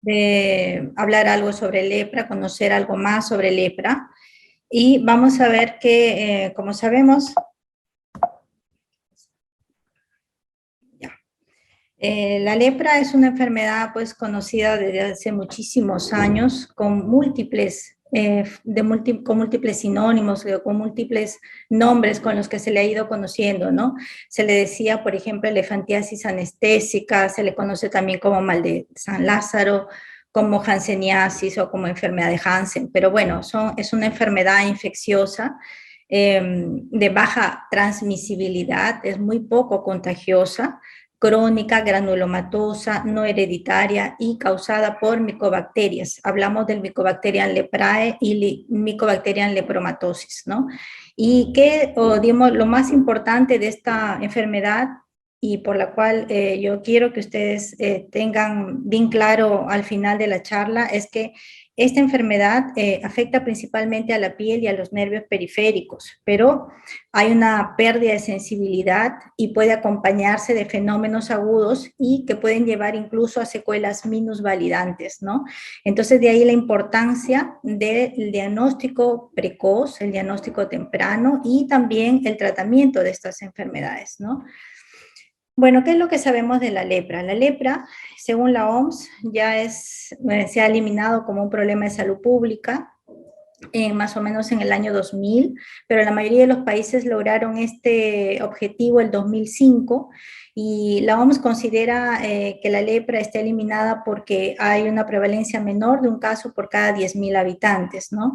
de hablar algo sobre lepra, conocer algo más sobre lepra. Y vamos a ver que, como sabemos, la lepra es una enfermedad pues conocida desde hace muchísimos años, con múltiples, con múltiples sinónimos, con múltiples nombres con los que se le ha ido conociendo, ¿no? Se le decía, por ejemplo, elefantiasis anestésica, se le conoce también como mal de San Lázaro, como Hanseníasis o como enfermedad de Hansen, pero bueno, es una enfermedad infecciosa de baja transmisibilidad, es muy poco contagiosa, crónica, granulomatosa, no hereditaria y causada por micobacterias. Hablamos del Mycobacterium leprae y Mycobacterium lepromatosis, ¿no? Y que, digamos, lo más importante de esta enfermedad y por la cual yo quiero que ustedes tengan bien claro al final de la charla es que esta enfermedad afecta principalmente a la piel y a los nervios periféricos, pero hay una pérdida de sensibilidad y puede acompañarse de fenómenos agudos y que pueden llevar incluso a secuelas minusvalidantes, ¿no? Entonces, de ahí la importancia del diagnóstico precoz, el diagnóstico temprano y también el tratamiento de estas enfermedades, ¿no? Bueno, ¿qué es lo que sabemos de la lepra? La lepra, según la OMS, se ha eliminado como un problema de salud pública más o menos en el año 2000, pero la mayoría de los países lograron este objetivo el 2005 y la OMS considera que la lepra está eliminada porque hay una prevalencia menor de un caso por cada 10.000 habitantes, ¿no?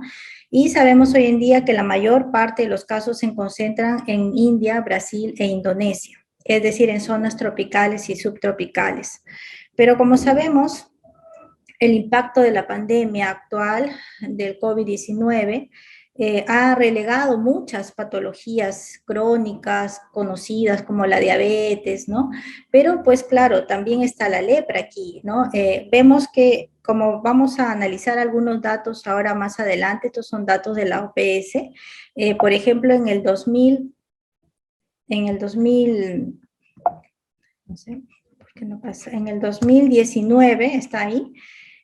Y sabemos hoy en día que la mayor parte de los casos se concentran en India, Brasil e Indonesia, es decir, en zonas tropicales y subtropicales. Pero como sabemos, el impacto de la pandemia actual del COVID-19 ha relegado muchas patologías crónicas conocidas como la diabetes, ¿no? Pero pues claro, también está la lepra aquí, ¿no? Vemos que como vamos a analizar algunos datos ahora más adelante, estos son datos de la OPS, por ejemplo, en el 2000, no sé, ¿por qué no pasa? En el 2019, está ahí.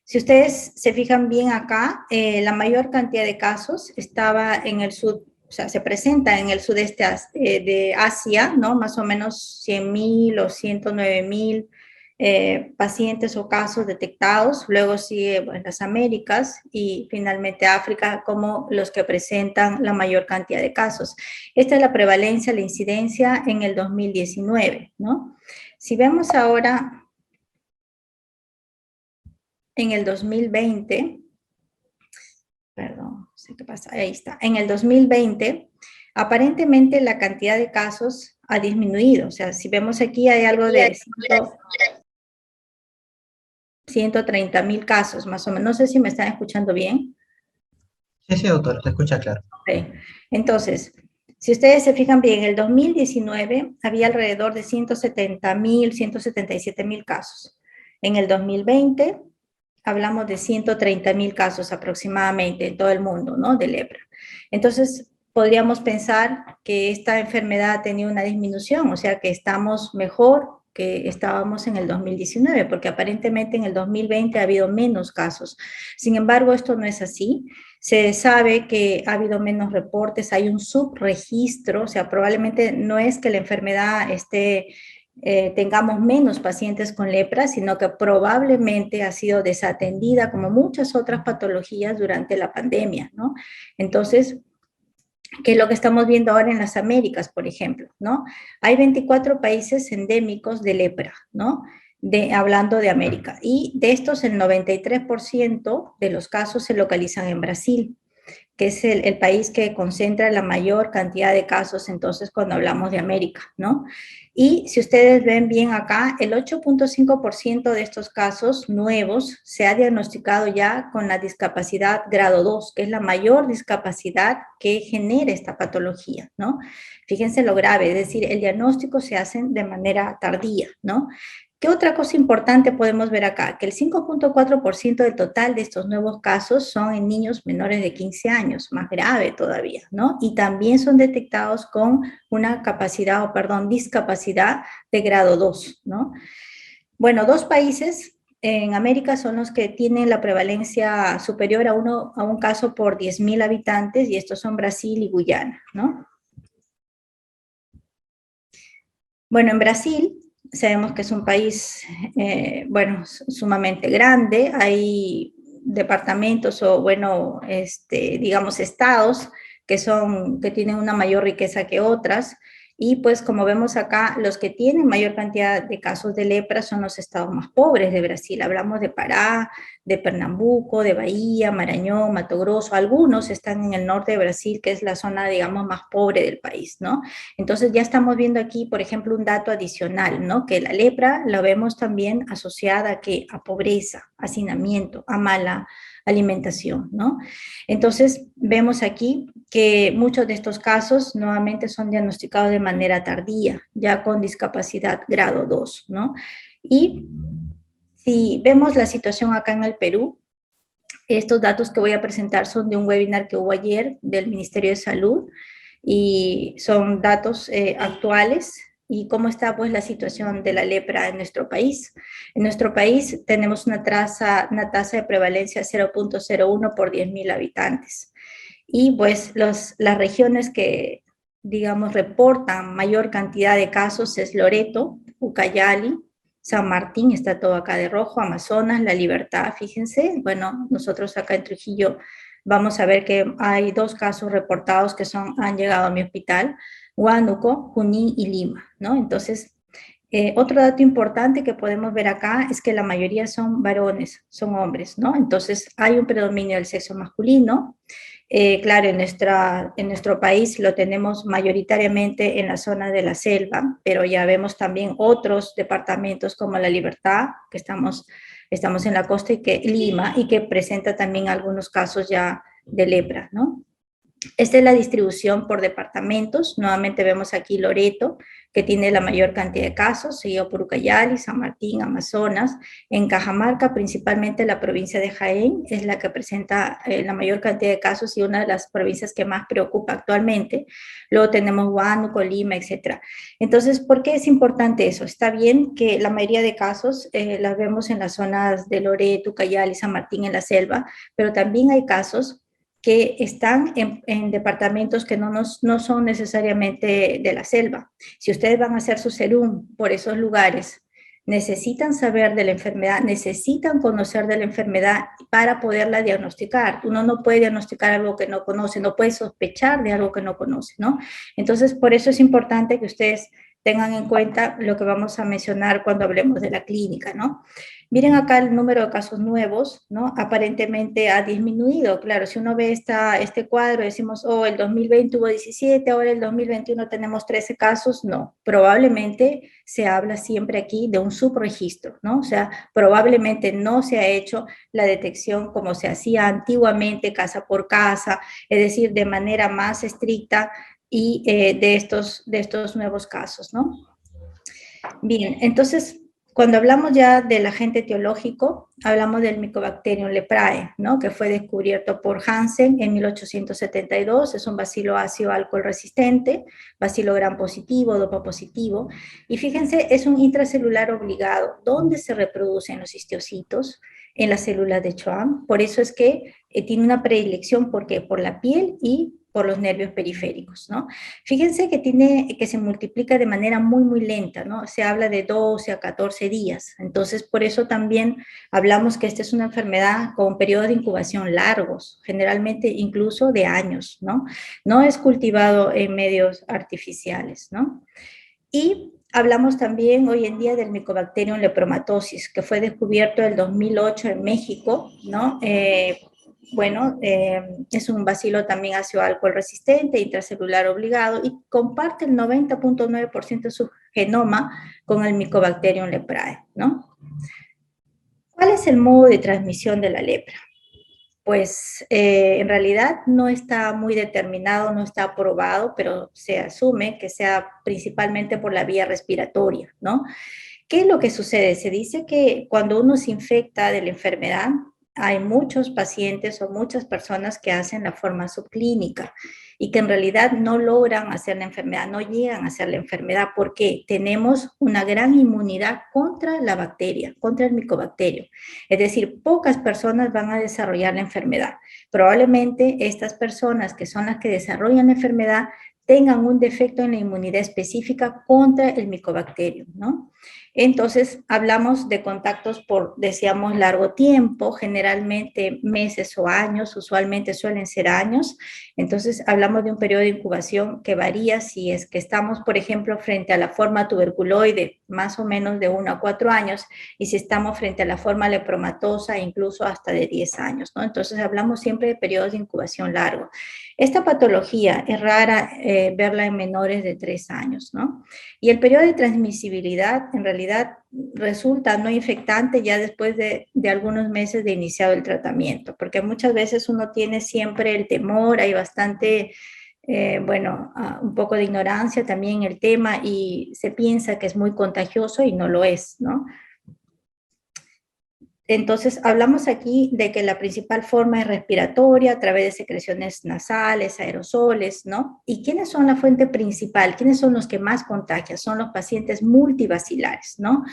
Si ustedes se fijan bien acá, la mayor cantidad de casos estaba en el sur, o sea, se presenta en el sudeste de Asia, ¿no? Más o menos 100.000 o 109.000 pacientes o casos detectados. Luego sigue pues, las Américas y finalmente África como los que presentan la mayor cantidad de casos. Esta es la prevalencia, la incidencia en el 2019, ¿no? Si vemos ahora en el 2020, perdón, no sé qué pasa, ahí está, en el 2020, aparentemente la cantidad de casos ha disminuido, o sea, si vemos aquí hay algo de 130.000 casos, más o menos, no sé si me están escuchando bien. Sí, sí, doctor, se escucha claro. Okay. Entonces, si ustedes se fijan bien, en el 2019 había alrededor de 170.000, 177.000 casos. En el 2020 hablamos de 130.000 casos aproximadamente en todo el mundo, ¿no? De lepra. Entonces, podríamos pensar que esta enfermedad tenía una disminución, o sea que estamos mejor que estábamos en el 2019, porque aparentemente en el 2020 ha habido menos casos. Sin embargo, esto no es así. Se sabe que ha habido menos reportes, hay un subregistro, o sea, probablemente no es que la enfermedad tengamos menos pacientes con lepra, sino que probablemente ha sido desatendida como muchas otras patologías durante la pandemia, ¿no? Entonces, ¿qué es lo que estamos viendo ahora en las Américas, por ejemplo, ¿no? Hay 24 países endémicos de lepra, ¿no? Hablando de América. Y de estos, el 93% de los casos se localizan en Brasil, que es el país que concentra la mayor cantidad de casos, entonces, cuando hablamos de América, ¿no? Y si ustedes ven bien acá, el 8.5% de estos casos nuevos se ha diagnosticado ya con la discapacidad grado 2, que es la mayor discapacidad que genera esta patología, ¿no? Fíjense lo grave, es decir, el diagnóstico se hace de manera tardía, ¿no? ¿Qué otra cosa importante podemos ver acá? Que el 5.4% del total de estos nuevos casos son en niños menores de 15 años, más grave todavía, ¿no? Y también son detectados con una capacidad, discapacidad de grado 2, ¿no? Bueno, dos países en América son los que tienen la prevalencia superior a un caso por 10.000 habitantes, y estos son Brasil y Guyana, ¿no? Bueno, en Brasil sabemos que es un país, bueno, sumamente grande. Hay departamentos o, bueno, digamos, estados que tienen una mayor riqueza que otras. Y pues como vemos acá, los que tienen mayor cantidad de casos de lepra son los estados más pobres de Brasil. Hablamos de Pará, de Pernambuco, de Bahía, Maranhão, Mato Grosso. Algunos están en el norte de Brasil, que es la zona, digamos, más pobre del país, ¿no? Entonces ya estamos viendo aquí, por ejemplo, un dato adicional, ¿no? Que la lepra la vemos también asociada a, ¿qué? A pobreza, hacinamiento, a mala alimentación, ¿no? Entonces vemos aquí que muchos de estos casos nuevamente son diagnosticados de manera tardía, ya con discapacidad grado 2, ¿no? Y si vemos la situación acá en el Perú, estos datos que voy a presentar son de un webinar que hubo ayer del Ministerio de Salud, y son datos actuales. Y cómo está pues la situación de la lepra en nuestro país. En nuestro país tenemos una tasa de prevalencia 0.01 por 10.000 habitantes. Y pues las regiones que, digamos, reportan mayor cantidad de casos es Loreto, Ucayali, San Martín, está todo acá de rojo, Amazonas, La Libertad, fíjense. Bueno, nosotros acá en Trujillo vamos a ver que hay 2 casos reportados que han llegado a mi hospital: Huánuco, Junín y Lima, ¿no? Entonces, otro dato importante que podemos ver acá es que la mayoría son varones, son hombres, ¿no? Entonces, hay un predominio del sexo masculino. Claro, en nuestro país lo tenemos mayoritariamente en la zona de la selva, pero ya vemos también otros departamentos como La Libertad, que estamos en la costa, y que Lima, y que presenta también algunos casos ya de lepra, ¿no? Esta es la distribución por departamentos. Nuevamente vemos aquí Loreto, que tiene la mayor cantidad de casos, seguido por Ucayali, San Martín, Amazonas. En Cajamarca, principalmente la provincia de Jaén, es la que presenta la mayor cantidad de casos y una de las provincias que más preocupa actualmente. Luego tenemos Huánuco, Lima, etc. Entonces, ¿por qué es importante eso? Está bien que la mayoría de casos las vemos en las zonas de Loreto, Ucayali, San Martín, en la selva, pero también hay casos que están en departamentos que no son necesariamente de la selva. Si ustedes van a hacer su serum por esos lugares, necesitan saber de la enfermedad, necesitan conocer de la enfermedad para poderla diagnosticar. Uno no puede diagnosticar algo que no conoce, no puede sospechar de algo que no conoce, ¿no? Entonces, por eso es importante que ustedes tengan en cuenta lo que vamos a mencionar cuando hablemos de la clínica, ¿no? Miren acá el número de casos nuevos, ¿no? Aparentemente ha disminuido. Claro, si uno ve este cuadro, decimos, oh, el 2020 hubo 17, ahora el 2021 tenemos 13 casos. No, probablemente se habla siempre aquí de un subregistro, ¿no? O sea, probablemente no se ha hecho la detección como se hacía antiguamente, casa por casa, es decir, de manera más estricta, y de estos nuevos casos, ¿no? Bien, entonces, cuando hablamos ya del agente etiológico, hablamos del Mycobacterium leprae, ¿no? Que fue descubierto por Hansen en 1872. Es un bacilo ácido alcohol resistente, bacilo gram positivo, dopa positivo. Y fíjense, es un intracelular obligado, donde se reproducen los histocitos en las células de Schwann. Por eso es que tiene una predilección, porque por la piel y por los nervios periféricos, ¿no? Fíjense que se multiplica de manera muy, muy lenta, ¿no? Se habla de 12 a 14 días. Entonces, por eso también hablamos que esta es una enfermedad con periodos de incubación largos, generalmente incluso de años, ¿no? No es cultivado en medios artificiales, ¿no? Y hablamos también hoy en día del Mycobacterium lepromatosis, que fue descubierto en el 2008 en México, ¿no? Es un bacilo también ácido alcohol resistente, intracelular obligado, y comparte el 90.9% de su genoma con el Mycobacterium leprae, ¿no? ¿Cuál es el modo de transmisión de la lepra? Pues en realidad no está muy determinado, no está aprobado, pero se asume que sea principalmente por la vía respiratoria, ¿no? ¿Qué es lo que sucede? Se dice que cuando uno se infecta de la enfermedad, hay muchos pacientes o muchas personas que hacen la forma subclínica y que en realidad no logran hacer la enfermedad, no llegan a hacer la enfermedad porque tenemos una gran inmunidad contra la bacteria, contra el micobacterio. Es decir, pocas personas van a desarrollar la enfermedad. Probablemente estas personas que son las que desarrollan la enfermedad tengan un defecto en la inmunidad específica contra el micobacterio, ¿no? Entonces, hablamos de contactos por, decíamos, largo tiempo, generalmente meses o años, usualmente suelen ser años. Entonces, hablamos de un periodo de incubación que varía si es que estamos, por ejemplo, frente a la forma tuberculoide, más o menos de 1 a 4 años, y si estamos frente a la forma lepromatosa, incluso hasta de 10 años, ¿no? Entonces, hablamos siempre de periodos de incubación largos. Esta patología es rara verla en menores de 3 años, ¿no? Y el periodo de transmisibilidad en realidad resulta no infectante ya después de algunos meses de iniciado el tratamiento, porque muchas veces uno tiene siempre el temor, hay bastante, bueno, un poco de ignorancia también en el tema y se piensa que es muy contagioso y no lo es, ¿no? Entonces, hablamos aquí de que la principal forma es respiratoria a través de secreciones nasales, aerosoles, ¿no? ¿Y quiénes son la fuente principal? ¿Quiénes son los que más contagian? Son los pacientes multivacilares, ¿no?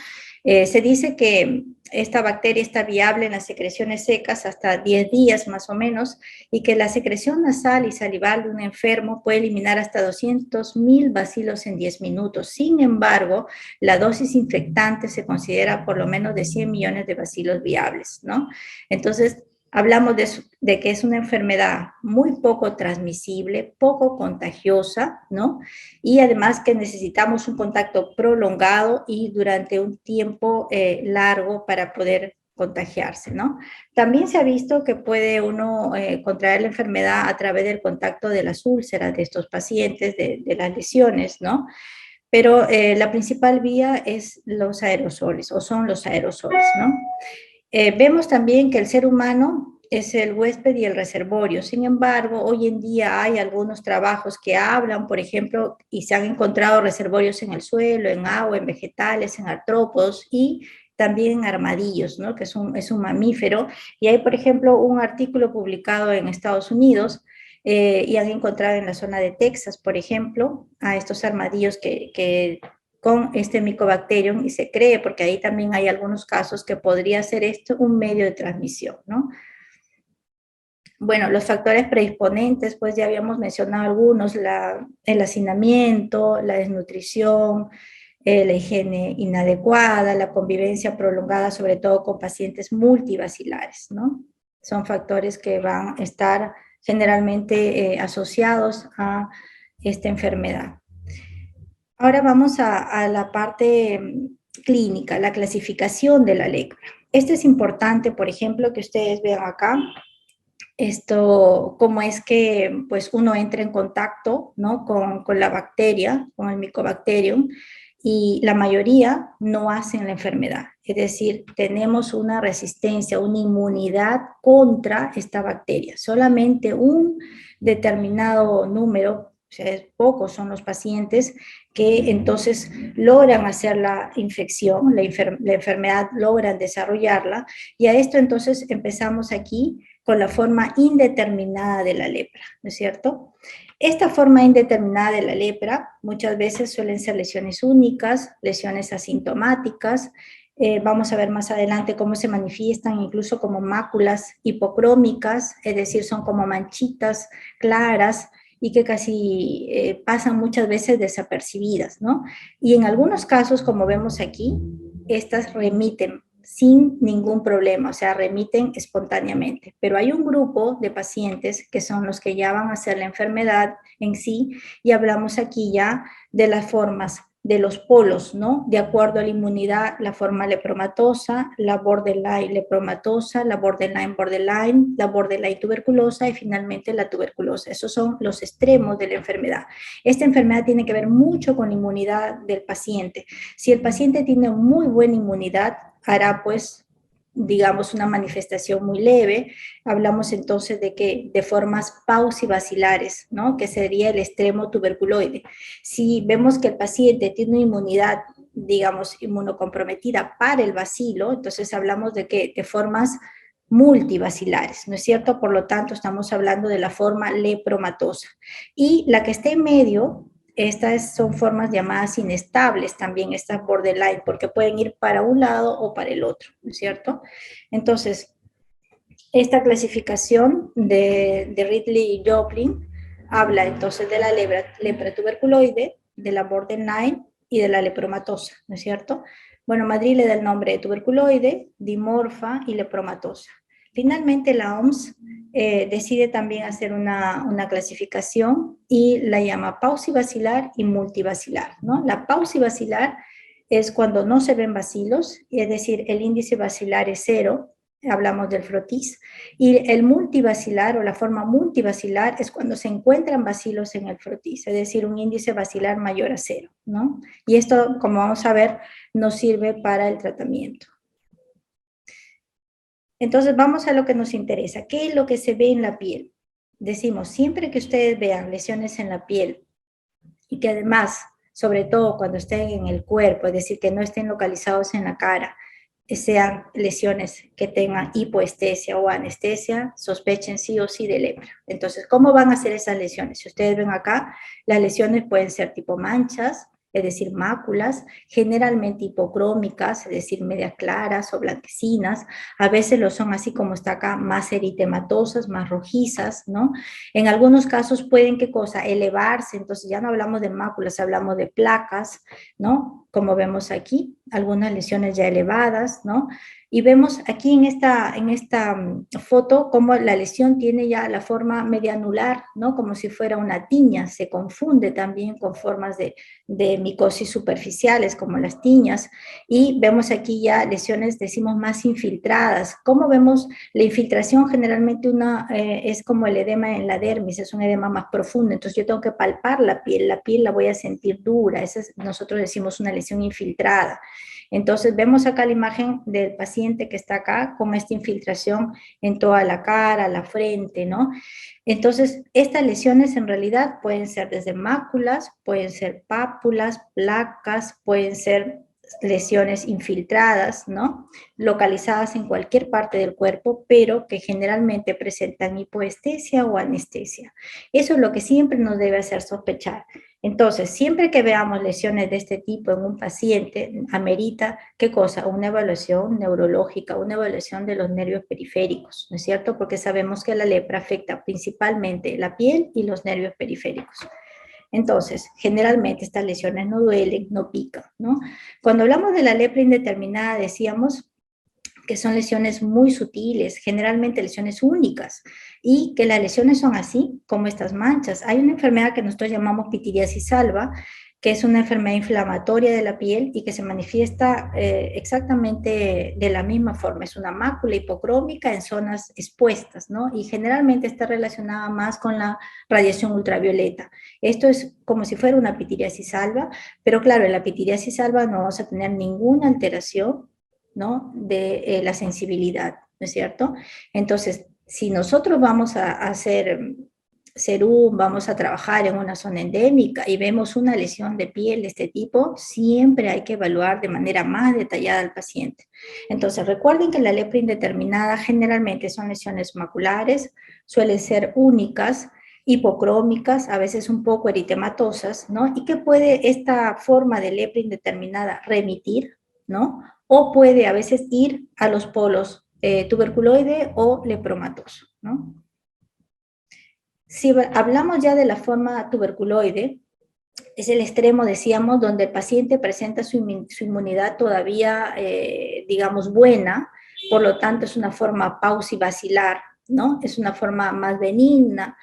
Se dice que esta bacteria está viable en las secreciones secas hasta 10 días más o menos y que la secreción nasal y salival de un enfermo puede eliminar hasta 200.000 bacilos en 10 minutos. Sin embargo, la dosis infectante se considera por lo menos de 100 millones de bacilos viables, ¿no? Entonces, hablamos de que es una enfermedad muy poco transmisible, poco contagiosa, ¿no? Y además que necesitamos un contacto prolongado y durante un tiempo largo para poder contagiarse, ¿no? También se ha visto que puede uno contraer la enfermedad a través del contacto de las úlceras de estos pacientes, de las lesiones, ¿no? Pero la principal vía es los aerosoles, o son los aerosoles, ¿no? Vemos también que el ser humano es el huésped y el reservorio. Sin embargo, hoy en día hay algunos trabajos que hablan, por ejemplo, y se han encontrado reservorios en el suelo, en agua, en vegetales, en artrópodos y también en armadillos, ¿no? Que es un mamífero. Y hay, por ejemplo, un artículo publicado en Estados Unidos y han encontrado en la zona de Texas, por ejemplo, a estos armadillos que con este Mycobacterium y se cree, porque ahí también hay algunos casos que podría ser esto un medio de transmisión, ¿no? Bueno, los factores predisponentes, pues ya habíamos mencionado algunos, el hacinamiento, la desnutrición, la higiene inadecuada, la convivencia prolongada, sobre todo con pacientes multivacilares, ¿no? Son factores que van a estar generalmente asociados a esta enfermedad. Ahora vamos a la parte clínica, la clasificación de la lepra. Esto es importante, por ejemplo, que ustedes vean acá, esto, cómo es que pues uno entra en contacto, ¿no? con la bacteria, con el Mycobacterium, y la mayoría no hacen la enfermedad. Es decir, tenemos una resistencia, una inmunidad contra esta bacteria. Solamente un determinado número, o sea, pocos son los pacientes que entonces logran hacer la infección, la enfermedad, logran desarrollarla, y a esto entonces empezamos aquí con la forma indeterminada de la lepra, ¿no es cierto? Esta forma indeterminada de la lepra muchas veces suelen ser lesiones únicas, lesiones asintomáticas. Vamos a ver más adelante cómo se manifiestan incluso como máculas hipocrómicas, es decir, son como manchitas claras y que casi pasan muchas veces desapercibidas, ¿no? Y en algunos casos, como vemos aquí, estas remiten sin ningún problema, o sea, remiten espontáneamente. Pero hay un grupo de pacientes que son los que ya van a hacer la enfermedad en sí, y hablamos aquí ya de las formas, de los polos, ¿no? De acuerdo a la inmunidad, la forma lepromatosa, la borderline lepromatosa, la borderline, la borderline tuberculosa y finalmente la tuberculosa. Esos son los extremos de la enfermedad. Esta enfermedad tiene que ver mucho con la inmunidad del paciente. Si el paciente tiene muy buena inmunidad, hará pues digamos una manifestación muy leve. Hablamos entonces de que de formas paucivacilares, ¿no? Que sería el extremo tuberculoide. Si vemos que el paciente tiene una inmunidad, digamos, inmunocomprometida para el bacilo, entonces hablamos de que de formas multivacilares, ¿no es cierto? Por lo tanto, estamos hablando de la forma lepromatosa. Y la que está en medio, estas son formas llamadas inestables también, estas borderline, porque pueden ir para un lado o para el otro, ¿no es cierto? Entonces, esta clasificación de Ridley y Joplin habla entonces de la lepra tuberculoide, de la borderline y de la lepromatosa, ¿no es cierto? Bueno, Madrid le da el nombre de tuberculoide, dimorfa y lepromatosa. Finalmente la OMS decide también hacer una clasificación y la llama paucibacilar y multivacilar, ¿no? La paucibacilar es cuando no se ven bacilos, es decir, el índice bacilar es 0, hablamos del frotis, y el multivacilar o la forma multivacilar es cuando se encuentran bacilos en el frotis, es decir, un índice bacilar mayor a 0, ¿no? Y esto, como vamos a ver, nos sirve para el tratamiento. Entonces, vamos a lo que nos interesa. ¿Qué es lo que se ve en la piel? Decimos, siempre que ustedes vean lesiones en la piel y que además, sobre todo cuando estén en el cuerpo, es decir, que no estén localizados en la cara, sean lesiones que tengan hipoestesia o anestesia, sospechen sí o sí de lepra. Entonces, ¿cómo van a ser esas lesiones? Si ustedes ven acá, las lesiones pueden ser tipo manchas, es decir, máculas, generalmente hipocrómicas, es decir, medias claras o blanquecinas, a veces lo son así como está acá, más eritematosas, más rojizas, ¿no? En algunos casos pueden, ¿qué cosa? Elevarse, entonces ya no hablamos de máculas, hablamos de placas, ¿no? Como vemos aquí, algunas lesiones ya elevadas, ¿no? Y vemos aquí en esta foto cómo la lesión tiene ya la forma medianular, ¿no? Como si fuera una tiña, se confunde también con formas de micosis superficiales como las tiñas, y vemos aquí ya lesiones, decimos, más infiltradas. ¿Cómo vemos la infiltración? Generalmente es como el edema en la dermis, es un edema más profundo, entonces yo tengo que palpar la piel la voy a sentir dura, nosotros decimos una lesión infiltrada. Entonces vemos acá la imagen del paciente que está acá con esta infiltración en toda la cara, la frente, ¿no? Entonces, estas lesiones en realidad pueden ser desde máculas, pueden ser pápulas, placas, pueden ser lesiones infiltradas, ¿no? Localizadas en cualquier parte del cuerpo, pero que generalmente presentan hipoestesia o anestesia. Eso es lo que siempre nos debe hacer sospechar. Entonces, siempre que veamos lesiones de este tipo en un paciente, amerita, ¿qué cosa? Una evaluación neurológica, una evaluación de los nervios periféricos, ¿no es cierto? Porque sabemos que la lepra afecta principalmente la piel y los nervios periféricos. Entonces, generalmente estas lesiones no duelen, no pican, ¿no? Cuando hablamos de la lepra indeterminada, decíamos que son lesiones muy sutiles, generalmente lesiones únicas, y que las lesiones son así, como estas manchas. Hay una enfermedad que nosotros llamamos pitiriasis alba, que es una enfermedad inflamatoria de la piel y que se manifiesta exactamente de la misma forma. Es una mácula hipocrómica en zonas expuestas, ¿no? Y generalmente está relacionada más con la radiación ultravioleta. Esto es como si fuera una pitiriasis alba, pero claro, en la pitiriasis alba no vamos a tener ninguna alteración, ¿no? De la sensibilidad, ¿no es cierto? Entonces, si nosotros vamos a hacer serum, vamos a trabajar en una zona endémica y vemos una lesión de piel de este tipo, siempre hay que evaluar de manera más detallada al paciente. Entonces, recuerden que la lepra indeterminada generalmente son lesiones maculares, suelen ser únicas, hipocrómicas, a veces un poco eritematosas, ¿no? Y que puede esta forma de lepra indeterminada remitir, ¿no? O puede a veces ir a los polos tuberculoide o lepromatoso, ¿no? Si hablamos ya de la forma tuberculoide, es el extremo, decíamos, donde el paciente presenta su inmunidad todavía, digamos, buena, por lo tanto es una forma paucibacilar, ¿no? Es una forma más benigna.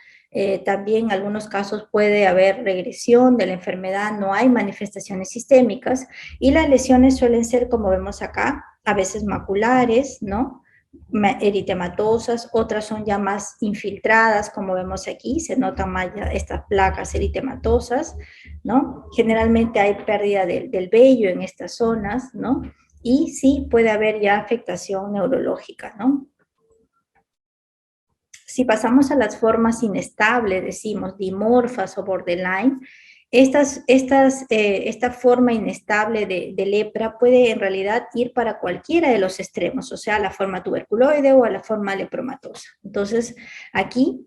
También en algunos casos puede haber regresión de la enfermedad, no hay manifestaciones sistémicas, y las lesiones suelen ser, como vemos acá, a veces maculares, ¿no? Eritematosas, otras son ya más infiltradas, como vemos aquí, se notan más ya estas placas eritematosas, ¿no? Generalmente hay pérdida del vello en estas zonas, ¿no? Y sí puede haber ya afectación neurológica, ¿no? Si pasamos a las formas inestables, decimos dimorfas o borderline, Esta forma inestable de lepra puede en realidad ir para cualquiera de los extremos, o sea, la forma tuberculoide o a la forma lepromatosa. Entonces, aquí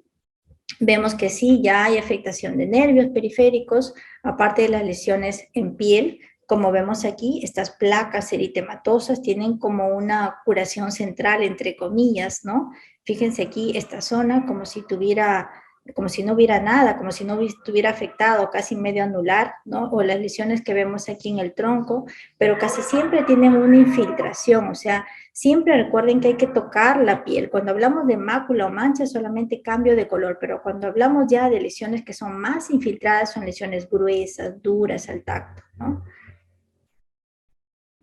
vemos que sí, ya hay afectación de nervios periféricos, aparte de las lesiones en piel. Como vemos aquí, estas placas eritematosas tienen como una curación central, entre comillas, ¿no? Fíjense aquí esta zona como si tuviera, como si no hubiera nada, como si no estuviera afectado, casi medio anular, ¿no? O las lesiones que vemos aquí en el tronco, pero casi siempre tienen una infiltración, o sea, siempre recuerden que hay que tocar la piel. Cuando hablamos de mácula o mancha, solamente cambio de color, pero cuando hablamos ya de lesiones que son más infiltradas, son lesiones gruesas, duras al tacto, ¿no?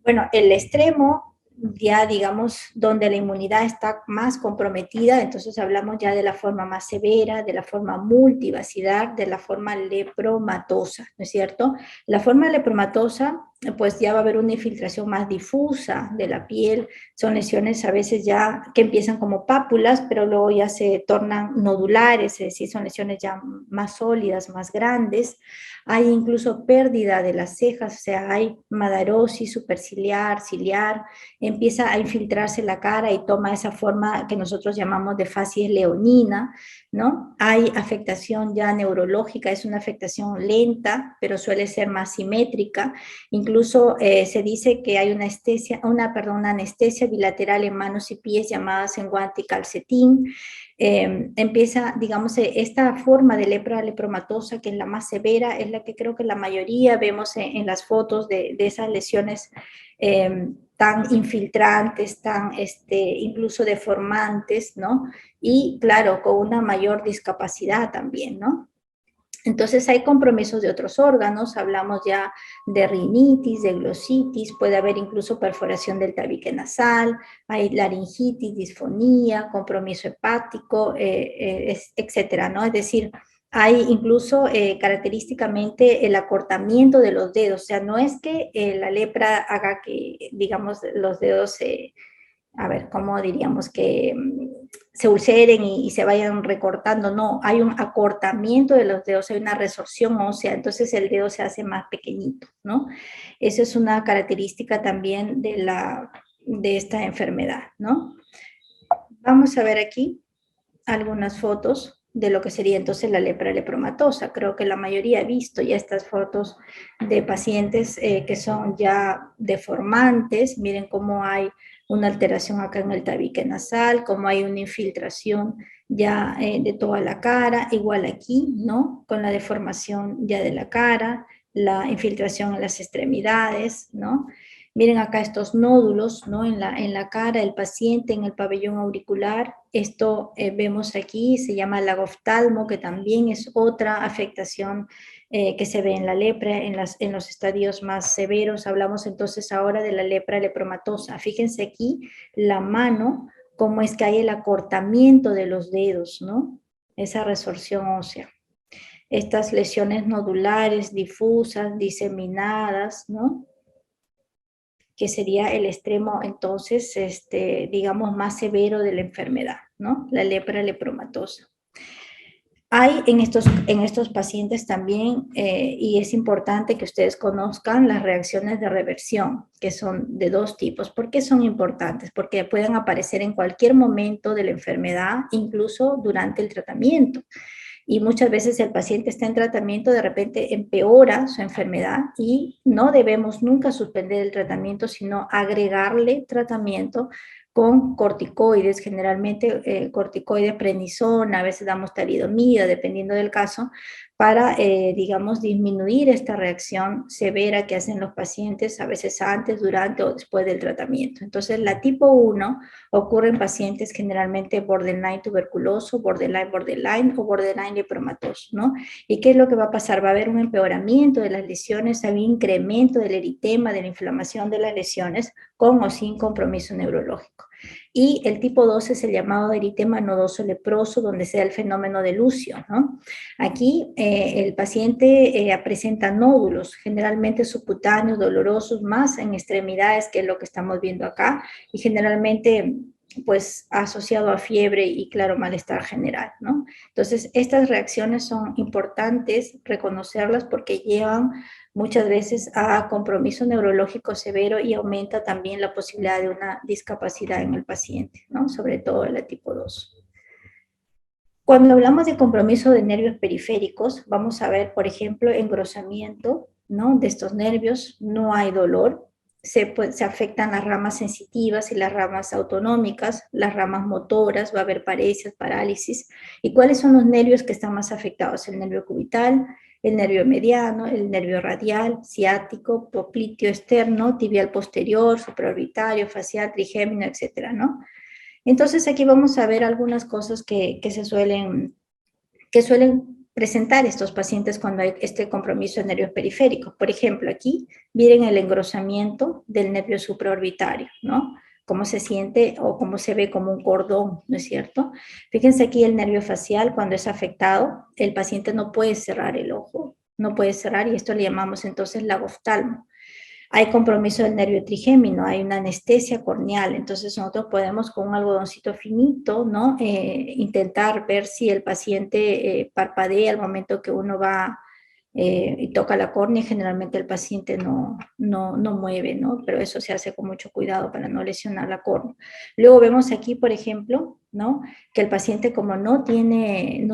Bueno, el extremo, ya digamos, donde la inmunidad está más comprometida, entonces hablamos ya de la forma más severa, de la forma multivacidal, de la forma lepromatosa, ¿no es cierto? La forma lepromatosa, pues ya va a haber una infiltración más difusa de la piel, son lesiones a veces ya que empiezan como pápulas, pero luego ya se tornan nodulares, es decir, son lesiones ya más sólidas, más grandes. Hay incluso pérdida de las cejas, o sea, hay madarosis superciliar, ciliar, empieza a infiltrarse la cara y toma esa forma que nosotros llamamos de facies leonina, ¿no? Hay afectación ya neurológica, es una afectación lenta, pero suele ser más simétrica. Incluso se dice que hay una anestesia bilateral en manos y pies llamadas en guante y calcetín. Empieza, digamos, esta forma de lepra lepromatosa, que es la más severa, es la que creo que la mayoría vemos en las fotos de esas lesiones tan infiltrantes, tan incluso deformantes, ¿no? Y claro, con una mayor discapacidad también, ¿no? Entonces hay compromisos de otros órganos, hablamos ya de rinitis, de glositis, puede haber incluso perforación del tabique nasal, hay laringitis, disfonía, compromiso hepático, etcétera, ¿no? Es decir, hay incluso característicamente el acortamiento de los dedos, o sea, no es que la lepra haga que, digamos, los dedos a ver, ¿cómo diríamos? Que se ulceren y se vayan recortando. No, hay un acortamiento de los dedos, hay una resorción ósea, entonces el dedo se hace más pequeñito, ¿no? Eso es una característica también de esta enfermedad, ¿no? Vamos a ver aquí algunas fotos de lo que sería entonces la lepra lepromatosa. Creo que la mayoría ha visto ya estas fotos de pacientes que son ya deformantes. Miren cómo hay una alteración acá en el tabique nasal, cómo hay una infiltración ya de toda la cara, igual aquí, ¿no? Con la deformación ya de la cara, la infiltración en las extremidades, ¿no? Miren acá estos nódulos, ¿no? En la cara del paciente, en el pabellón auricular. Esto vemos aquí, se llama lagoftalmo, que también es otra afectación que se ve en la lepra, en los estadios más severos. Hablamos entonces ahora de la lepra lepromatosa. Fíjense aquí la mano, cómo es que hay el acortamiento de los dedos, ¿no? Esa resorción ósea. Estas lesiones nodulares, difusas, diseminadas, ¿no? Que sería el extremo entonces, digamos, más severo de la enfermedad, ¿no? La lepra lepromatosa. Hay en estos pacientes también, y es importante que ustedes conozcan las reacciones de reversión, que son de dos tipos. ¿Por qué son importantes? Porque pueden aparecer en cualquier momento de la enfermedad, incluso durante el tratamiento. Y muchas veces el paciente está en tratamiento, de repente empeora su enfermedad y no debemos nunca suspender el tratamiento, sino agregarle tratamiento con corticoides, generalmente corticoides prednisona, a veces damos talidomida, dependiendo del caso, para, digamos, disminuir esta reacción severa que hacen los pacientes, a veces antes, durante o después del tratamiento. Entonces, la tipo 1 ocurre en pacientes generalmente borderline tuberculoso, borderline o borderline lepromatoso, ¿no? ¿Y qué es lo que va a pasar? Va a haber un empeoramiento de las lesiones, hay un incremento del eritema, de la inflamación de las lesiones, con o sin compromiso neurológico. Y el tipo 2 es el llamado eritema nodoso leproso, donde se da el fenómeno de Lucio, ¿no? Aquí el paciente presenta nódulos, generalmente subcutáneos, dolorosos, más en extremidades, que es lo que estamos viendo acá, y generalmente pues asociado a fiebre y claro, malestar general, ¿no? Entonces, estas reacciones son importantes reconocerlas porque llevan muchas veces a compromiso neurológico severo y aumenta también la posibilidad de una discapacidad en el paciente, ¿no? Sobre todo en la tipo 2. Cuando hablamos de compromiso de nervios periféricos, vamos a ver, por ejemplo, engrosamiento, ¿no? De estos nervios, no hay dolor, se afectan las ramas sensitivas y las ramas autonómicas, las ramas motoras, va a haber paresias, parálisis. ¿Y cuáles son los nervios que están más afectados? El nervio cubital, el nervio mediano, el nervio radial, ciático, popliteo externo, tibial posterior, supraorbitario, facial, trigémino, etcétera, ¿no? Entonces aquí vamos a ver algunas cosas que suelen presentar estos pacientes cuando hay este compromiso de nervios periféricos. Por ejemplo, aquí miren el engrosamiento del nervio supraorbitario, ¿no? Cómo se siente o cómo se ve como un cordón, ¿no es cierto? Fíjense aquí el nervio facial, cuando es afectado, el paciente no puede cerrar el ojo, no puede cerrar y esto le llamamos entonces lagoftalmo. Hay compromiso del nervio trigémino, hay una anestesia corneal, entonces nosotros podemos con un algodoncito finito, ¿no? Intentar ver si el paciente parpadea al momento que uno va y toca la córnea, generalmente el paciente no mueve, ¿no? Pero eso se hace con mucho cuidado para no lesionar la córnea. Luego vemos aquí, por ejemplo, ¿no? Que el paciente como no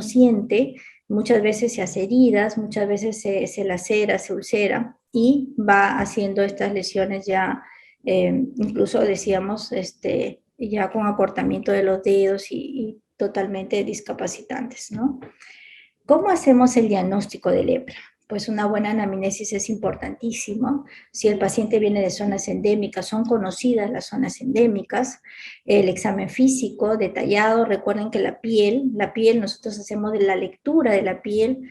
siente, muchas veces se hace heridas, muchas veces se lacera, se ulcera y va haciendo estas lesiones ya, incluso decíamos, ya con acortamiento de los dedos y totalmente discapacitantes, ¿no? ¿Cómo hacemos el diagnóstico de lepra? Pues una buena anamnesis es importantísimo. Si el paciente viene de zonas endémicas, son conocidas las zonas endémicas, el examen físico detallado, recuerden que la piel, nosotros hacemos de la lectura de la piel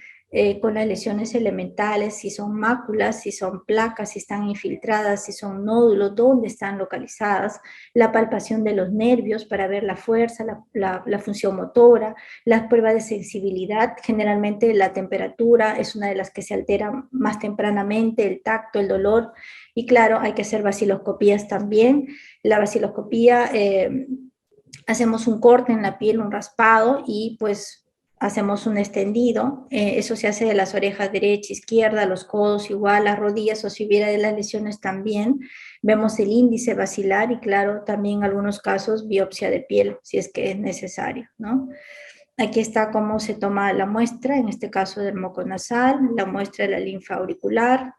con las lesiones elementales, si son máculas, si son placas, si están infiltradas, si son nódulos, dónde están localizadas, la palpación de los nervios para ver la fuerza, la función motora, las pruebas de sensibilidad, generalmente la temperatura es una de las que se altera más tempranamente, el tacto, el dolor, y claro, hay que hacer vaciloscopías también. La vaciloscopía, hacemos un corte en la piel, un raspado, y pues hacemos un extendido, eso se hace de las orejas derecha, izquierda, los codos igual, las rodillas, o si hubiera de las lesiones también, vemos el índice basilar y claro, también en algunos casos biopsia de piel, si es que es necesario, ¿no? Aquí está cómo se toma la muestra, en este caso del moco nasal, la muestra de la linfa auricular.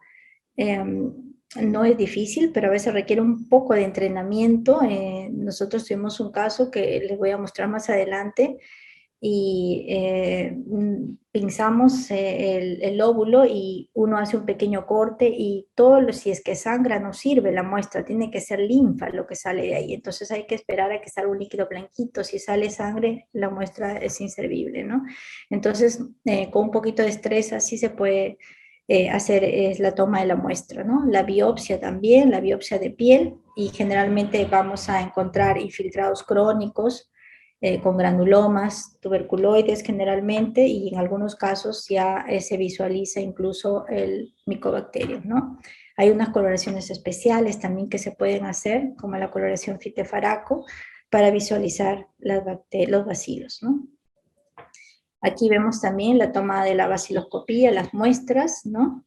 No es difícil, pero a veces requiere un poco de entrenamiento. Nosotros tuvimos un caso que les voy a mostrar más adelante y pinzamos el óvulo y uno hace un pequeño corte y si es que sangra no sirve la muestra, tiene que ser linfa lo que sale de ahí, entonces hay que esperar a que salga un líquido blanquito, si sale sangre la muestra es inservible, ¿no? Entonces con un poquito de estrés así se puede hacer la toma de la muestra, ¿no? La biopsia también, la biopsia de piel y generalmente vamos a encontrar infiltrados crónicos, con granulomas, tuberculoides generalmente, y en algunos casos ya se visualiza incluso el micobacterium, ¿no? Hay unas coloraciones especiales también que se pueden hacer, como la coloración fitefaraco, para visualizar los bacilos, ¿no? Aquí vemos también la toma de la baciloscopía, las muestras, ¿no?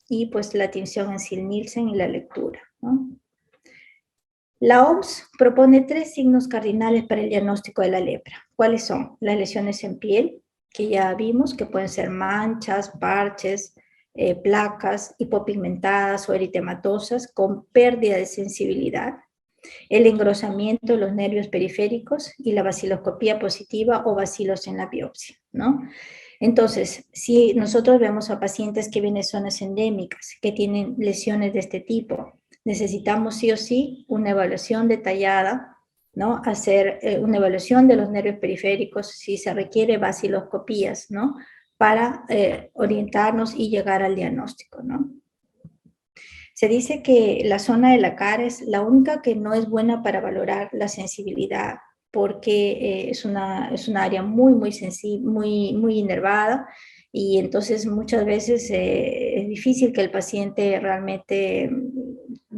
Y pues la tinción en Sil-Nielsen y la lectura, ¿no? La OMS propone 3 signos cardinales para el diagnóstico de la lepra. ¿Cuáles son? Las lesiones en piel, que ya vimos, que pueden ser manchas, parches, placas hipopigmentadas o eritematosas con pérdida de sensibilidad, el engrosamiento de los nervios periféricos y la baciloscopía positiva o bacilos en la biopsia, ¿no? Entonces, si nosotros vemos a pacientes que vienen de zonas endémicas, que tienen lesiones de este tipo, necesitamos sí o sí una evaluación detallada, ¿no? Hacer una evaluación de los nervios periféricos, si se requiere baciloscopías, ¿no? Para orientarnos y llegar al diagnóstico, ¿no? Se dice que la zona de la cara es la única que no es buena para valorar la sensibilidad, porque es una área muy sensible, muy inervada, y entonces muchas veces es difícil que el paciente realmente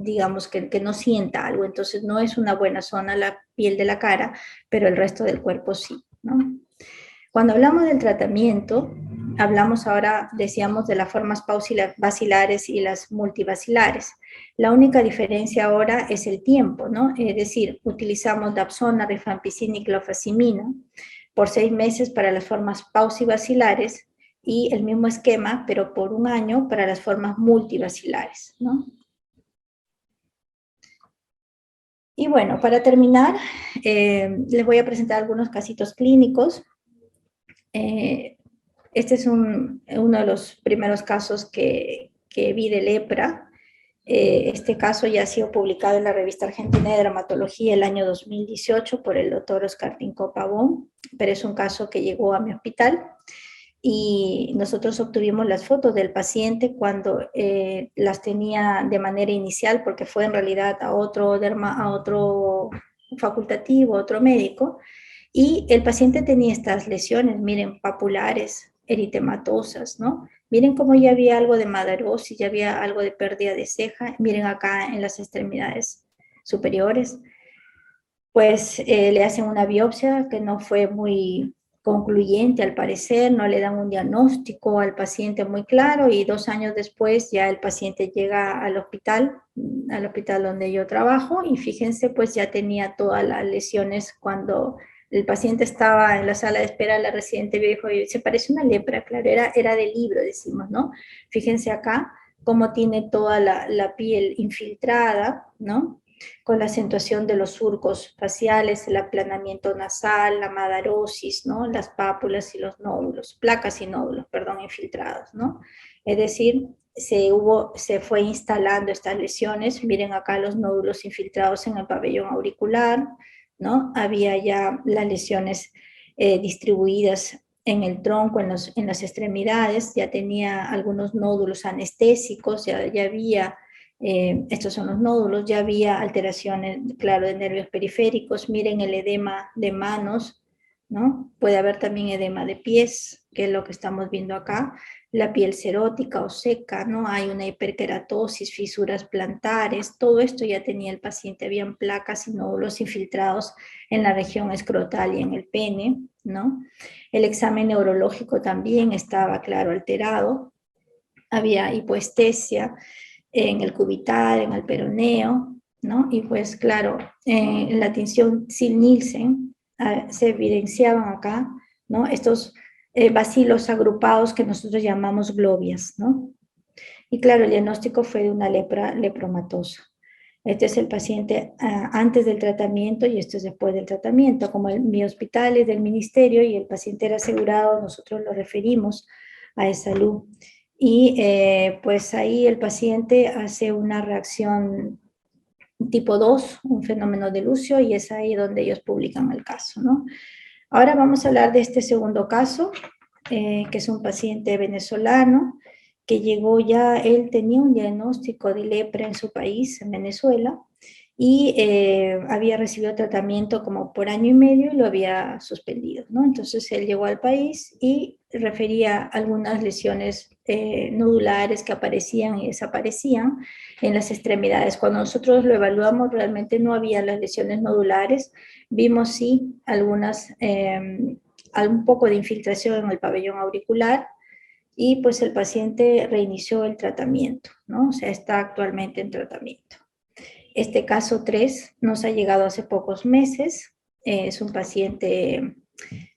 digamos que no sienta algo, entonces no es una buena zona la piel de la cara, pero el resto del cuerpo sí, ¿no? Cuando hablamos del tratamiento, hablamos ahora, decíamos, de las formas basilares y las multibasilares. La única diferencia ahora es el tiempo, ¿no? Es decir, utilizamos dapsona, rifampicina y clofazimina por 6 meses para las formas pausibasilares y el mismo esquema, pero por 1 año para las formas multibasilares, ¿no? Y bueno, para terminar, les voy a presentar algunos casitos clínicos. Este es uno de los primeros casos que vi de lepra. Este caso ya ha sido publicado en la revista Argentina de Dermatología el año 2018 por el doctor Oscar Tinco Pavón, pero es un caso que llegó a mi hospital y nosotros obtuvimos las fotos del paciente cuando las tenía de manera inicial, porque fue en realidad a otro facultativo, otro médico, y el paciente tenía estas lesiones, miren, papulares, eritematosas, ¿no? Miren cómo ya había algo de madarosis, ya había algo de pérdida de ceja, miren acá en las extremidades superiores. Pues le hacen una biopsia que no fue muy concluyente al parecer, no le dan un diagnóstico al paciente muy claro y 2 años después ya el paciente llega al hospital donde yo trabajo y fíjense, pues ya tenía todas las lesiones cuando el paciente estaba en la sala de espera, la residente dijo, se parece una lepra, claro, era del libro, decimos, ¿no? Fíjense acá cómo tiene toda la piel infiltrada, ¿no? Con la acentuación de los surcos faciales, el aplanamiento nasal, la madarosis, ¿no? Las pápulas y los nódulos, placas y nódulos, perdón, infiltrados, ¿no? Es decir, se fue instalando estas lesiones, miren acá los nódulos infiltrados en el pabellón auricular, ¿no? Había ya las lesiones distribuidas en el tronco, en las extremidades, ya tenía algunos nódulos anestésicos, ya había estos son los nódulos, ya había alteraciones, claro, de nervios periféricos, miren el edema de manos, ¿no? Puede haber también edema de pies, que es lo que estamos viendo acá, la piel serótica o seca, ¿no? Hay una hiperkeratosis, fisuras plantares, todo esto ya tenía el paciente, habían placas y nódulos infiltrados en la región escrotal y en el pene, ¿no? El examen neurológico también estaba, claro, alterado, había hipoestesia, en el cubital, en el peroneo, ¿no? Y pues claro, en la tinción Sil-Nielsen se evidenciaban acá, ¿no? Estos bacilos agrupados que nosotros llamamos globias, ¿no? Y claro, el diagnóstico fue de una lepra lepromatosa. Este es el paciente antes del tratamiento y esto es después del tratamiento. Como mi hospital es del ministerio y el paciente era asegurado, nosotros lo referimos a E-Salud. Y pues ahí el paciente hace una reacción tipo 2, un fenómeno de Lucio, y es ahí donde ellos publican el caso, ¿no? Ahora vamos a hablar de este segundo caso, que es un paciente venezolano que llegó ya, él tenía un diagnóstico de lepra en su país, en Venezuela, y había recibido tratamiento como por 1 año y medio y lo había suspendido, ¿no? Entonces él llegó al país y refería algunas lesiones nodulares que aparecían y desaparecían en las extremidades. Cuando nosotros lo evaluamos realmente no había las lesiones nodulares, vimos sí algunas, un poco de infiltración en el pabellón auricular, y pues el paciente reinició el tratamiento, ¿no? O sea, está actualmente en tratamiento. Este caso 3 nos ha llegado hace pocos meses, es un paciente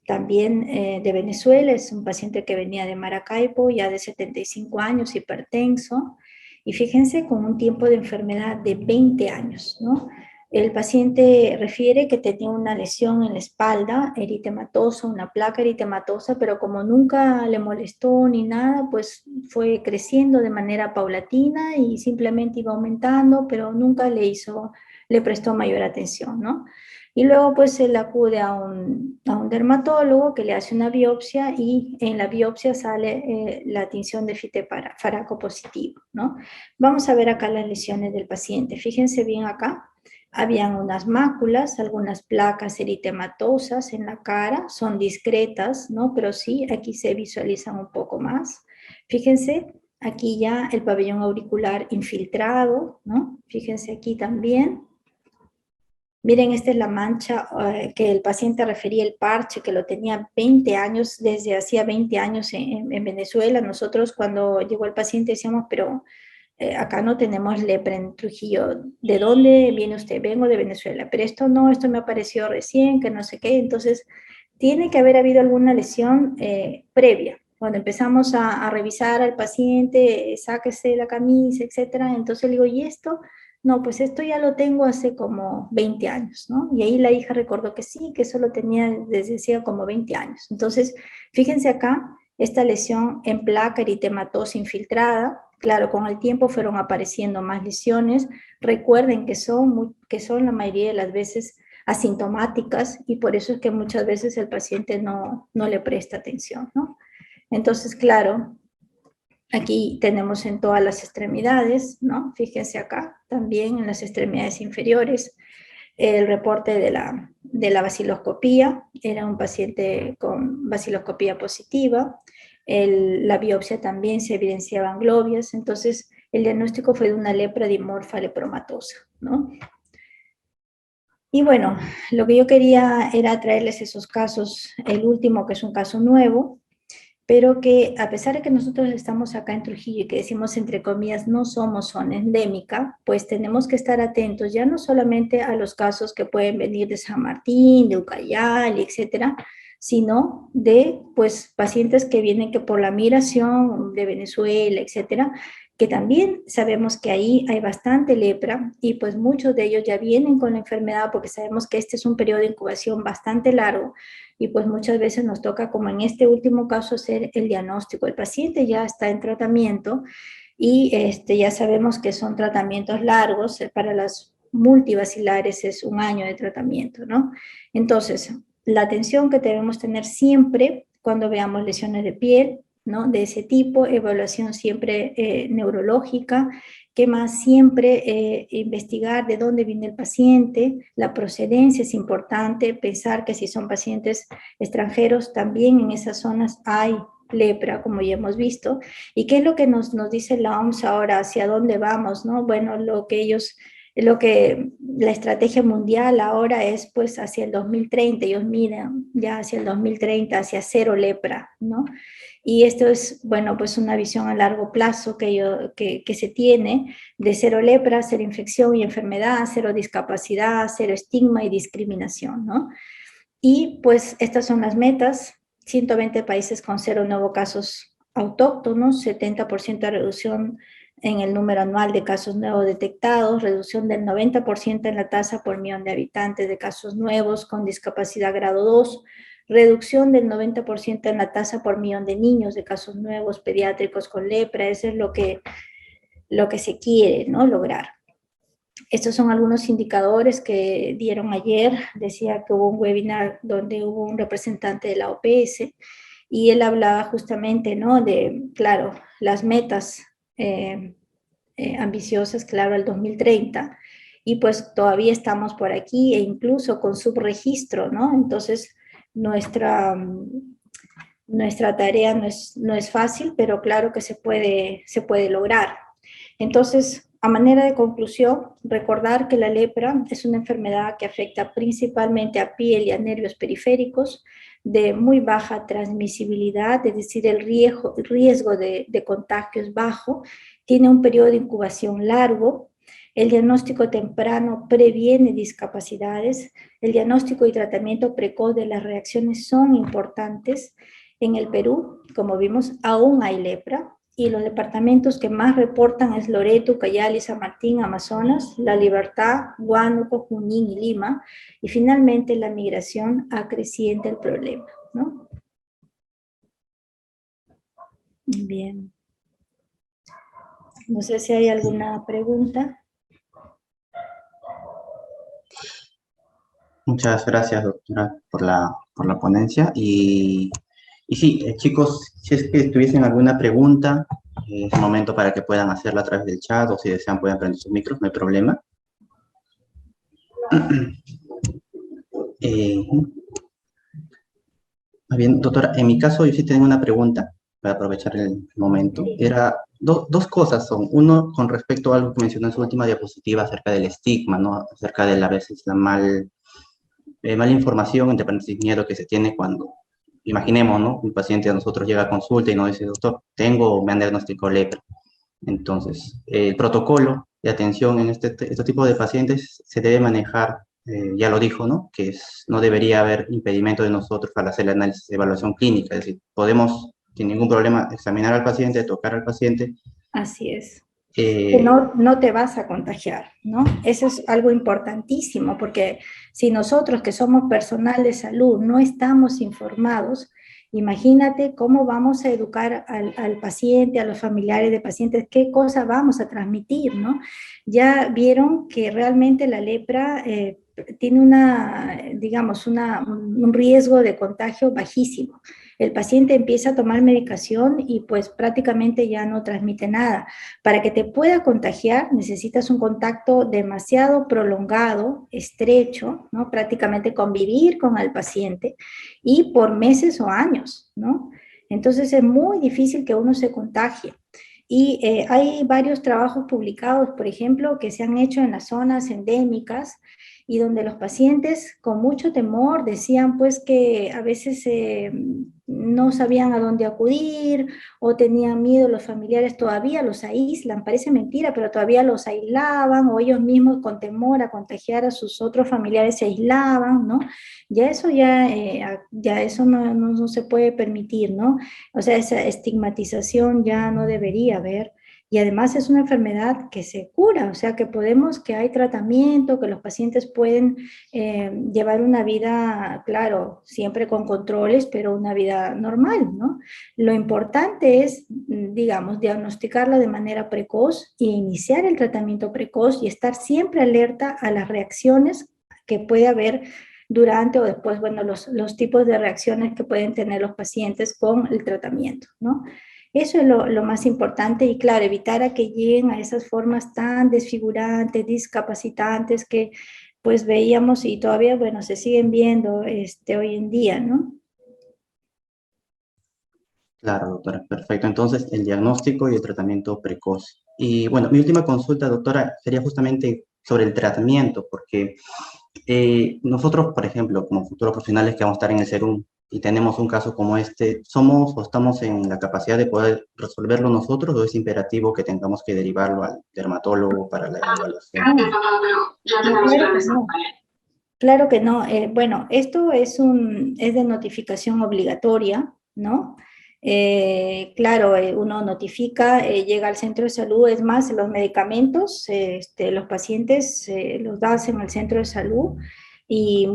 también de Venezuela, es un paciente que venía de Maracaibo, ya de 75 años, hipertenso, y fíjense con un tiempo de enfermedad de 20 años, ¿no? El paciente refiere que tenía una lesión en la espalda, eritematosa, una placa eritematosa, pero como nunca le molestó ni nada, pues fue creciendo de manera paulatina y simplemente iba aumentando, pero nunca le prestó mayor atención, ¿no? Y luego pues él acude a un dermatólogo que le hace una biopsia y en la biopsia sale la tinción de fitefaraco positivo, ¿no? Vamos a ver acá las lesiones del paciente. Fíjense bien acá. Habían unas máculas, algunas placas eritematosas en la cara, son discretas, ¿no? Pero sí, aquí se visualizan un poco más. Fíjense, Aquí ya el pabellón auricular infiltrado, ¿no? Fíjense aquí también. Miren, esta es la mancha que el paciente refería, el parche, que lo tenía 20 años, desde hacía 20 años en Venezuela. Nosotros cuando llegó el paciente decíamos, pero acá no tenemos lepra en Trujillo. ¿De dónde viene usted? Vengo de Venezuela. Pero esto no, esto me apareció recién, que no sé qué. Entonces, tiene que haber habido alguna lesión previa. Cuando empezamos a revisar al paciente, sáquese la camisa, etcétera. Entonces le digo, ¿y esto? No, pues esto ya lo tengo hace como 20 años, ¿no? Y ahí la hija recordó que sí, que eso lo tenía desde hacía como 20 años. Entonces, fíjense acá, esta lesión en placa eritematosa infiltrada, claro, con el tiempo fueron apareciendo más lesiones. Recuerden que son la mayoría de las veces asintomáticas y por eso es que muchas veces el paciente no le presta atención, ¿no? Entonces, claro, aquí tenemos en todas las extremidades, ¿no? Fíjense acá, también en las extremidades inferiores, el reporte de la baciloscopía, era un paciente con baciloscopía positiva, la biopsia también se evidenciaban globias, entonces el diagnóstico fue de una lepra dimorfa lepromatosa, ¿no? Y bueno, lo que yo quería era traerles esos casos, el último que es un caso nuevo, pero que a pesar de que nosotros estamos acá en Trujillo y que decimos entre comillas no somos zona endémica, pues tenemos que estar atentos ya no solamente a los casos que pueden venir de San Martín, de Ucayali, etcétera, sino de pues pacientes que vienen que por la migración de Venezuela, etcétera, que también sabemos que ahí hay bastante lepra y pues muchos de ellos ya vienen con la enfermedad porque sabemos que este es un periodo de incubación bastante largo y pues muchas veces nos toca, como en este último caso, hacer el diagnóstico. El paciente ya está en tratamiento y ya sabemos que son tratamientos largos, para las multivacilares es un año de tratamiento, ¿no? Entonces, la atención que debemos tener siempre cuando veamos lesiones de piel, ¿no? De ese tipo, evaluación siempre neurológica, que más siempre investigar de dónde viene el paciente, la procedencia es importante, pensar que si son pacientes extranjeros, también en esas zonas hay lepra, como ya hemos visto, y qué es lo que nos dice la OMS ahora, hacia dónde vamos, ¿no? Bueno, lo que la estrategia mundial ahora es pues hacia el 2030, ellos miran ya hacia el 2030, hacia cero lepra, ¿no? Y esto es, bueno, pues una visión a largo plazo que se tiene de cero lepra, cero infección y enfermedad, cero discapacidad, cero estigma y discriminación, ¿no? Y pues estas son las metas, 120 países con cero nuevos casos autóctonos, 70% de reducción en el número anual de casos nuevos detectados, reducción del 90% en la tasa por millón de habitantes de casos nuevos con discapacidad grado 2, reducción del 90% en la tasa por millón de niños de casos nuevos pediátricos con lepra, eso es lo que se quiere, ¿no? Lograr. Estos son algunos indicadores que dieron ayer. Decía que hubo un webinar donde hubo un representante de la OPS y él hablaba justamente, ¿no? De, claro, las metas ambiciosas, claro, al 2030, y pues todavía estamos por aquí e incluso con subregistro, ¿no? Entonces, nuestra tarea no es fácil, pero claro que se puede lograr. Entonces, a manera de conclusión, recordar que la lepra es una enfermedad que afecta principalmente a piel y a nervios periféricos, de muy baja transmisibilidad, es decir, el riesgo de contagio es bajo, tiene un periodo de incubación largo, el diagnóstico temprano previene discapacidades, el diagnóstico y tratamiento precoz de las reacciones son importantes. En el Perú, como vimos, aún hay lepra, y los departamentos que más reportan es Loreto, Ucayali, San Martín, Amazonas, La Libertad, Huánuco, Junín y Lima, y finalmente la migración acreciente el problema, ¿no? Bien. No sé si hay alguna pregunta. Muchas gracias, doctora, por la ponencia. Y sí, chicos, si es que tuviesen alguna pregunta, es momento para que puedan hacerla a través del chat o si desean pueden prender sus micros, no hay problema. Bien, doctora, en mi caso yo sí tengo una pregunta para aprovechar el momento. Era dos cosas son. Uno, con respecto a algo que mencionó en su última diapositiva acerca del estigma, ¿no? Acerca de a veces la mala información, entre paréntesis, miedo que se tiene cuando, imaginemos, ¿no? Un paciente a nosotros llega a consulta y nos dice, doctor, me han diagnosticado lepra. Entonces, el protocolo de atención en este tipo de pacientes se debe manejar, ya lo dijo, ¿no? Que no debería haber impedimento de nosotros para hacer el análisis de evaluación clínica, es decir, podemos sin ningún problema examinar al paciente, tocar al paciente. Así es. Que eh, no te vas a contagiar, ¿no? Eso es algo importantísimo, porque si nosotros que somos personal de salud no estamos informados, imagínate cómo vamos a educar al paciente, a los familiares de pacientes, qué cosa vamos a transmitir, ¿no? Ya vieron que realmente la lepra tiene digamos, un riesgo de contagio bajísimo. El paciente empieza a tomar medicación y pues prácticamente ya no transmite nada. Para que te pueda contagiar necesitas un contacto demasiado prolongado, estrecho, ¿no? Prácticamente convivir con el paciente y por meses o años, ¿no? Entonces es muy difícil que uno se contagie. Y hay varios trabajos publicados, por ejemplo, que se han hecho en las zonas endémicas y donde los pacientes con mucho temor decían pues que a veces no sabían a dónde acudir o tenían miedo, los familiares todavía los aíslan, parece mentira, pero todavía los aislaban o ellos mismos con temor a contagiar a sus otros familiares se aislaban, ¿no? Ya eso ya eso no se puede permitir, ¿no? O sea, esa estigmatización ya no debería haber. Y además es una enfermedad que se cura, o sea, que hay tratamiento, que los pacientes pueden llevar una vida, claro, siempre con controles, pero una vida normal, ¿no? Lo importante es, digamos, diagnosticarla de manera precoz e iniciar el tratamiento precoz y estar siempre alerta a las reacciones que puede haber durante o después, bueno, los tipos de reacciones que pueden tener los pacientes con el tratamiento, ¿no? Eso es lo más importante y claro, evitar a que lleguen a esas formas tan desfigurantes, discapacitantes que pues veíamos y todavía, bueno, se siguen viendo hoy en día, ¿no? claro, doctora, perfecto. Entonces, el diagnóstico y el tratamiento precoz. Y bueno, mi última consulta, doctora, sería justamente sobre el tratamiento, porque nosotros, por ejemplo, como futuros profesionales que vamos a estar en el SERUM y tenemos un caso como este, ¿somos o estamos en la capacidad de poder resolverlo nosotros o es imperativo que tengamos que derivarlo al dermatólogo para la evaluación? No, claro que no. Claro que no. Bueno, esto es de notificación obligatoria, ¿no? Claro, uno notifica, llega al centro de salud, es más, los medicamentos, los pacientes los dan en el centro de salud y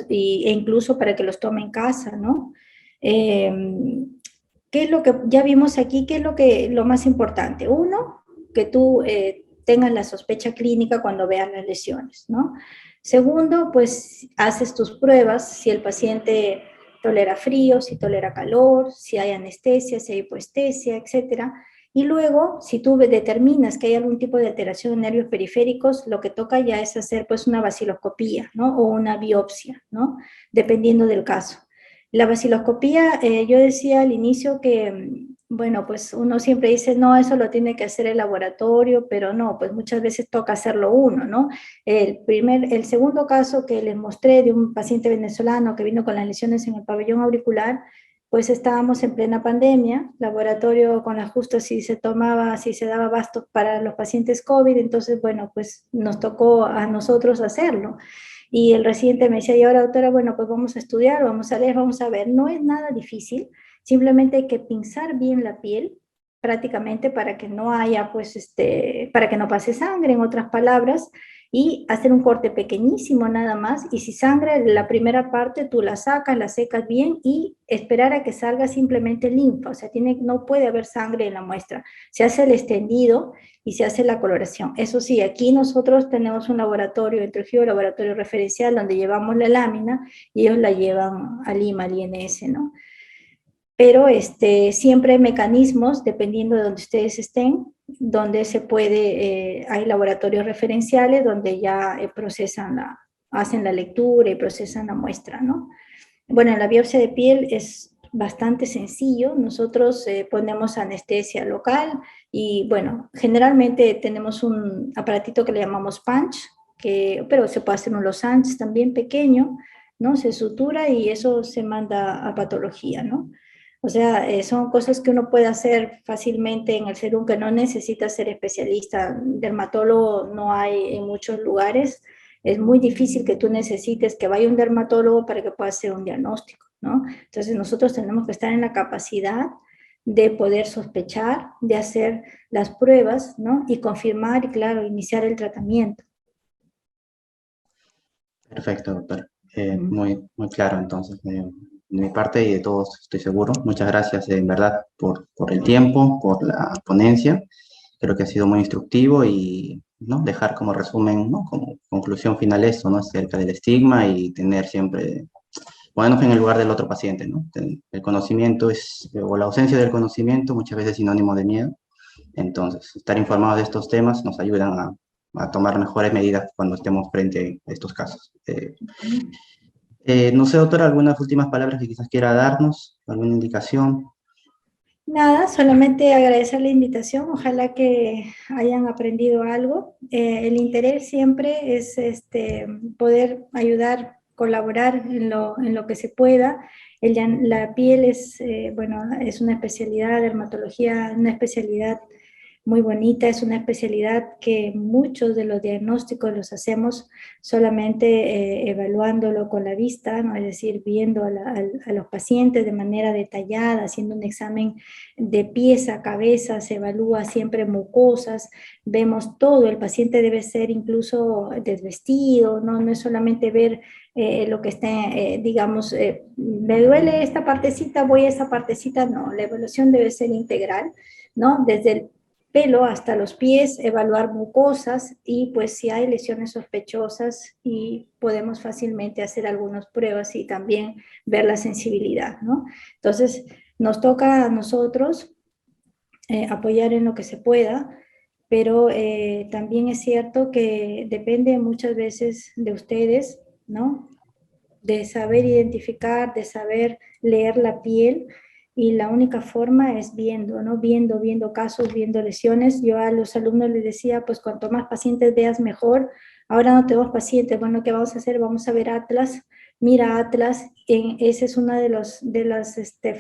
e incluso para que los tome en casa, ¿no? Eh, ¿Qué es lo que ya vimos aquí? ¿Qué es lo más importante? Uno, que tú tengas la sospecha clínica cuando veas las lesiones, ¿no? Segundo, pues haces tus pruebas, si el paciente tolera frío, si tolera calor, si hay anestesia, si hay hipoestesia, etcétera. Y luego, si tú determinas que hay algún tipo de alteración en nervios periféricos, lo que toca ya es hacer pues una vaciloscopía, ¿no? O una biopsia, ¿no? Dependiendo del caso. La vaciloscopía, yo decía al inicio que, bueno, pues uno siempre dice, no, eso lo tiene que hacer el laboratorio, pero no, pues muchas veces toca hacerlo uno, ¿no? El segundo caso que les mostré de un paciente venezolano que vino con las lesiones en el pabellón auricular, pues estábamos en plena pandemia, laboratorio con las justas si se daba bastos para los pacientes COVID, entonces, bueno, pues nos tocó a nosotros hacerlo. Y el residente me decía, y ahora doctora, bueno, pues vamos a estudiar, vamos a leer, vamos a ver. No es nada difícil, simplemente hay que pinzar bien la piel, prácticamente para que no haya, pues, para que no pase sangre, en otras palabras, y hacer un corte pequeñísimo nada más, y si sangra la primera parte, tú la sacas, la secas bien y esperar a que salga simplemente linfa, o sea, no puede haber sangre en la muestra. Se hace el extendido y se hace la coloración. Eso sí, aquí nosotros tenemos un laboratorio en Trujillo, laboratorio referencial, donde llevamos la lámina y ellos la llevan a Lima, al INS, ¿no? Pero siempre hay mecanismos, dependiendo de donde ustedes estén, donde se puede, hay laboratorios referenciales donde ya hacen la lectura y procesan la muestra, ¿no? Bueno, en la biopsia de piel es bastante sencillo. Nosotros ponemos anestesia local Y bueno, generalmente tenemos un aparatito que le llamamos punch, pero se puede hacer un losange también pequeño, ¿no? Se sutura y eso se manda a patología, ¿no? O sea, son cosas que uno puede hacer fácilmente en el serum, que no necesita ser especialista. Dermatólogo no hay en muchos lugares. Es muy difícil que tú necesites que vaya un dermatólogo para que pueda hacer un diagnóstico, ¿no? Entonces nosotros tenemos que estar en la capacidad de poder sospechar, de hacer las pruebas, ¿no? Y confirmar y, claro, iniciar el tratamiento. Perfecto, doctor. Muy claro, entonces, de mi parte y de todos, estoy seguro. Muchas gracias, en verdad, por el tiempo, por la ponencia. Creo que ha sido muy instructivo y, ¿no? Dejar como resumen, ¿no? Como conclusión final esto, ¿no? Acerca del estigma y tener siempre, ponernos en el lugar del otro paciente, ¿no? El conocimiento o la ausencia del conocimiento muchas veces es sinónimo de miedo. Entonces, estar informados de estos temas nos ayudan a tomar mejores medidas cuando estemos frente a estos casos. No sé, doctora, algunas últimas palabras que quizás quiera darnos, alguna indicación. Nada, solamente agradecer la invitación. Ojalá que hayan aprendido algo. El interés siempre es poder ayudar, colaborar en lo que se pueda. La piel es, bueno, es una especialidad, dermatología, una especialidad muy bonita, es una especialidad que muchos de los diagnósticos los hacemos solamente evaluándolo con la vista, ¿no? Es decir, viendo a los pacientes de manera detallada, haciendo un examen de pies a cabeza, se evalúa siempre mucosas, vemos todo, el paciente debe ser incluso desvestido, no, no es solamente ver lo que está, digamos, me duele esta partecita, voy a esta partecita, no, la evaluación debe ser integral, ¿no? Desde el pelo hasta los pies, evaluar mucosas y pues si hay lesiones sospechosas y podemos fácilmente hacer algunas pruebas y también ver la sensibilidad, ¿no? Entonces, nos toca a nosotros apoyar en lo que se pueda, pero también es cierto que depende muchas veces de ustedes, ¿no? De saber identificar, de saber leer la piel, y la única forma es viendo, ¿no? Viendo casos, viendo lesiones. Yo a los alumnos les decía, pues cuanto más pacientes veas mejor. Ahora no tenemos pacientes, bueno, ¿qué vamos a hacer? Vamos a ver Atlas. Mira Atlas, esa es una de las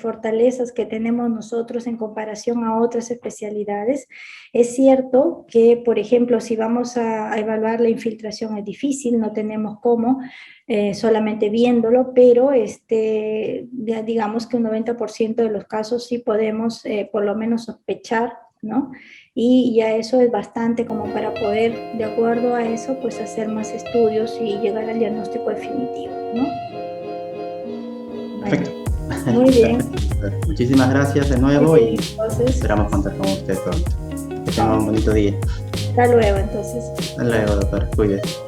fortalezas que tenemos nosotros en comparación a otras especialidades. Es cierto que, por ejemplo, si vamos a evaluar la infiltración es difícil, no tenemos cómo, solamente viéndolo, pero digamos que un 90% de los casos sí podemos por lo menos sospechar, ¿no? Y ya eso es bastante como para poder, de acuerdo a eso, pues hacer más estudios y llegar al diagnóstico definitivo, ¿no? Perfecto. Bueno, muy bien. Perfecto. Muchísimas gracias de nuevo y Entonces, esperamos contar con usted pronto. Que tenga un bonito día. hasta luego, entonces. Hasta luego, doctor. Cuídese.